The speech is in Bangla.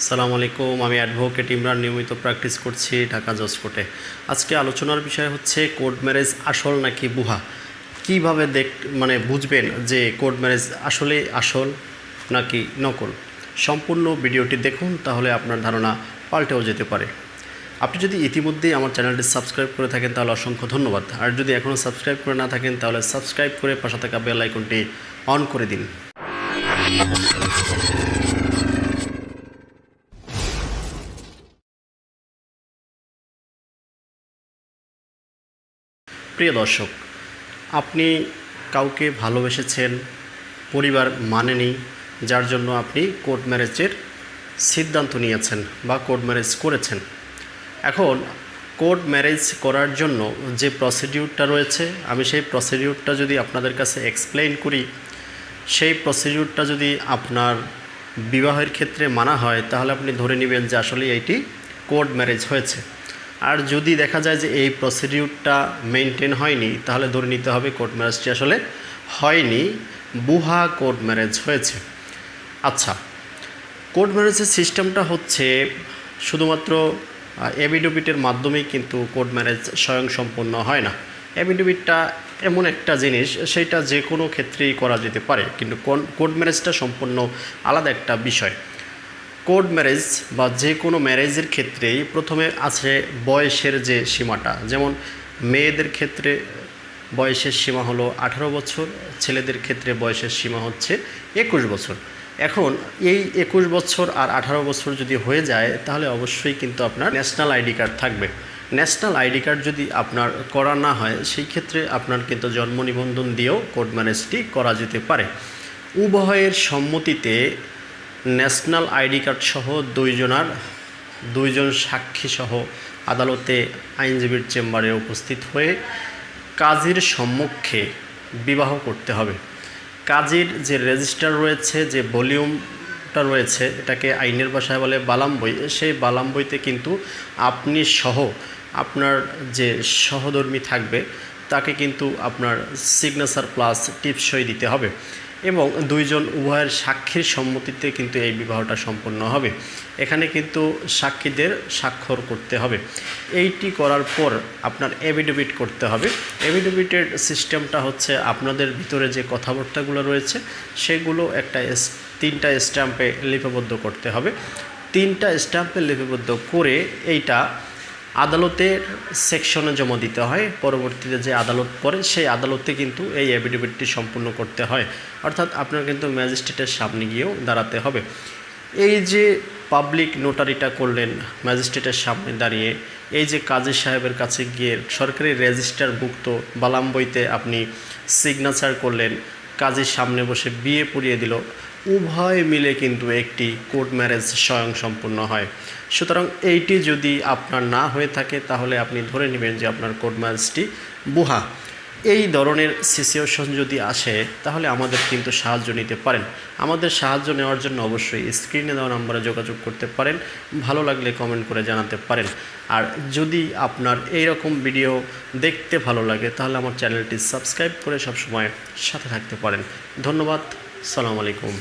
আসসালামু আলাইকুম। আমি অ্যাডভোকেট ইমরান নিয়মিত প্র্যাকটিস করছি ঢাকা জজ কোর্টে। আজকে আলোচনার বিষয় হচ্ছে কোর্ট ম্যারেজ আসল নাকি বুহা। কিভাবে বুঝবেন যে কোর্ট ম্যারেজ আসলে আসল নাকি নকল। সম্পূর্ণ ভিডিওটি দেখুন, তাহলে আপনার ধারণা পাল্টেও যেতে পারে। আপনি যদি ইতিমধ্যেই আমার চ্যানেলটি সাবস্ক্রাইব করে থাকেন তাহলে অসংখ্য ধন্যবাদ। আর যদি এখনও সাবস্ক্রাইব করে না থাকেন তাহলে সাবস্ক্রাইব করে পাশে থাকা বেল আইকনটি অন করে দিন। প্রিয় দর্শক, আপনি কাউকে ভালোবেসেছেন, পরিবার মানেনি, যার জন্য আপনি কোর্ট ম্যারেজের সিদ্ধান্ত নিয়েছেন বা কোর্ট ম্যারেজ করেছেন। এখন কোর্ট ম্যারেজ করার জন্য যে প্রসিডিউরটা রয়েছে, আমি সেই প্রসিডিউরটা যদি আপনাদের কাছে এক্সপ্লেইন করি, সেই প্রসিডিউরটা যদি আপনার বিবাহের ক্ষেত্রে মানা হয় তাহলে আপনি ধরে নেবেন যে আসলে এইটি কোর্ট ম্যারেজ হয়েছে। আর যদি দেখা যায় যে এই প্রসিডিউরটা মেনটেন হয়নি তাহলে ধরে নিতে হবে কোর্ট ম্যারেজটি আসলে হয়নি, বুহা কোর্ট ম্যারেজ হয়েছে। আচ্ছা, কোর্ট ম্যারেজের সিস্টেমটা হচ্ছে শুধুমাত্র এফিডেভিটের মাধ্যমেই কিন্তু কোর্ট ম্যারেজ স্বয়ংসম্পন্ন হয় না। এফিডেভিটটা এমন একটা জিনিস, সেটা যে কোনো ক্ষেত্রেই করা যেতে পারে, কিন্তু কোর্ট ম্যারেজটা সম্পূর্ণ আলাদা একটা বিষয়। কোর্ট ম্যারেজ বা যে কোনো ম্যারেজের ক্ষেত্রেই প্রথমে আছে বয়সের যে সীমাটা। যেমন মেয়েদের ক্ষেত্রে বয়সের সীমা হলো 18 বছর, ছেলেদের ক্ষেত্রে বয়সের সীমা হচ্ছে 21 বছর। এখন এই 21 বছর আর 18 বছর যদি হয়ে যায় তাহলে অবশ্যই কিন্তু আপনার ন্যাশনাল আইডি কার্ড থাকবে। ন্যাশনাল আইডি কার্ড যদি আপনার করা না হয় সেই ক্ষেত্রে আপনার কিন্তু জন্ম নিবন্ধন দিয়েও কোর্ট ম্যারেজটি করা যেতে পারে। উভয়ের সম্মতিতে ন্যাশনাল আইডি কার্ড সহ দুইজন সাক্ষী সহ আদালতে আইনজীবীর চেম্বারে উপস্থিত হয়ে কাজীর সম্মুখে বিবাহ করতে হবে। কাজীর যে রেজিস্টার রয়েছে, যে ভলিউমটা রয়েছে, এটাকে আইনের ভাষায় বলে বালাম বই। সেই বালাম বইতে কিন্তু আপনি সহ আপনার যে সহধর্মী থাকবে তাকে কিন্তু আপনার সিগনেচার প্লাস টিপসই দিতে হবে এবং উভয়ের সাক্ষীর সম্মতিতে কিন্তু এই বিবাহটা সম্পন্ন হবে। এখানে কিন্তু সাক্ষীদের স্বাক্ষর করতে হবে। এইটি করার পর আপনার এফিডেভিট করতে হবে। এফিডেভিটের সিস্টেমটা হচ্ছে আপনাদের ভিতরে যে কথাবার্তাগুলো রয়েছে সেগুলো তিনটা স্ট্যাম্পে লিপিবদ্ধ করতে হবে। 3টা স্ট্যাম্পে লিপিবদ্ধ করে এইটা আদালতের সেকশনে জমা দিতে হয়। পরবর্তীতে যে আদালত পড়ে সেই আদালতে কিন্তু এই এফিডেভিটটি সম্পূর্ণ করতে হয়, অর্থাৎ আপনার কিন্তু ম্যাজিস্ট্রেটের সামনে গিয়েও দাঁড়াতে হবে। এই যে পাবলিক নোটারিটা করলেন ম্যাজিস্ট্রেটের সামনে দাঁড়িয়ে, এই যে কাজী সাহেবের কাছে গিয়ে সরকারি রেজিস্টারভুক্ত বালাম বইতে আপনি সিগনেচার করলেন, কাজীর সামনে বসে বিয়ে পড়িয়ে দিল, উভয় মিলে কিন্তু একটি কোর্ট ম্যারেজ স্বয়ংসম্পূর্ণ হয়। সুতরাং এইটি যদি আপনার না হয়ে থাকে তাহলে আপনি ধরে নেবেন যে আপনার কোর্ট ম্যারেজটি বুহা। এই ধরনের সিচুয়েশন যদি আসে তাহলে আমাদের কিন্তু সাহায্য নিতে পারেন। আমাদের সাহায্য নেওয়ার জন্য অবশ্যই স্ক্রিনে দেওয়া নম্বরে যোগাযোগ করতে পারেন। ভালো লাগলে কমেন্ট করে জানাতে পারেন। আর যদি আপনার এই রকম ভিডিও দেখতে ভালো লাগে তাহলে আমার চ্যানেলটি সাবস্ক্রাইব করে সবসময় সাথে থাকতে পারেন। ধন্যবাদ। আসসালামু আলাইকুম।